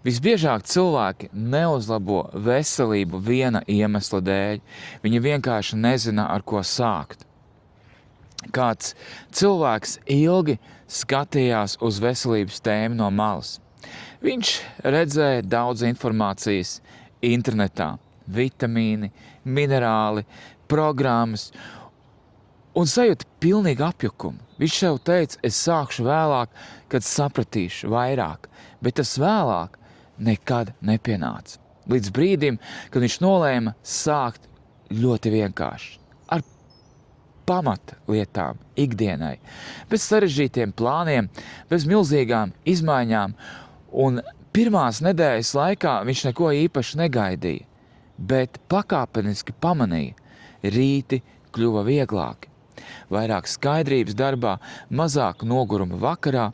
Visbiežāk cilvēki neuzlabo veselību viena iemesla dēļ. Viņi vienkārši nezina, ar ko sākt. Kāds cilvēks ilgi skatījās uz veselības tēmu no malas. Viņš redzēja daudz informācijas internetā, vitamīni, minerāli, programmas un sajūta pilnīgu apjukumu. Viņš sev teica, es sākšu vēlāk, kad sapratīšu vairāk, bet tas vēlāk nekad nepienāca. Līdz brīdim, kad viņš nolēma sākt ļoti vienkārši, ar pamata lietām ikdienai, bez sarežģītiem plāniem, bez milzīgām izmaiņām, un pirmās nedēļas laikā viņš neko īpaši negaidīja, bet pakāpeniski pamanīja, rīti kļuva vieglāki, vairāk skaidrības darbā, mazāk noguruma vakarā,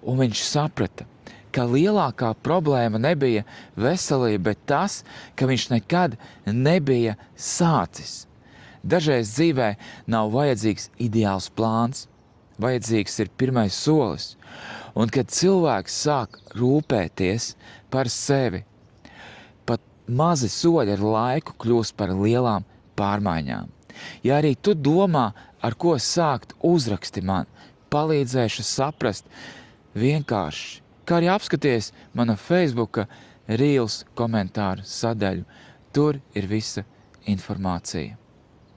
un viņš saprata, ka lielākā problēma nebija veselība, bet tas, ka viņš nekad nebija sācis. Dažreiz dzīvē nav vajadzīgs ideāls plāns, vajadzīgs ir pirmais solis. Un kad cilvēks sāk rūpēties par sevi, pat mazi soļi ar laiku kļūst par lielām pārmaiņām. Ja arī tu domā, ar ko sākt, uzraksti man, palīdzēšu saprast vienkārši, kā arī apskaties mana Facebooka Reels komentāru sadaļu. Tur ir visa informācija.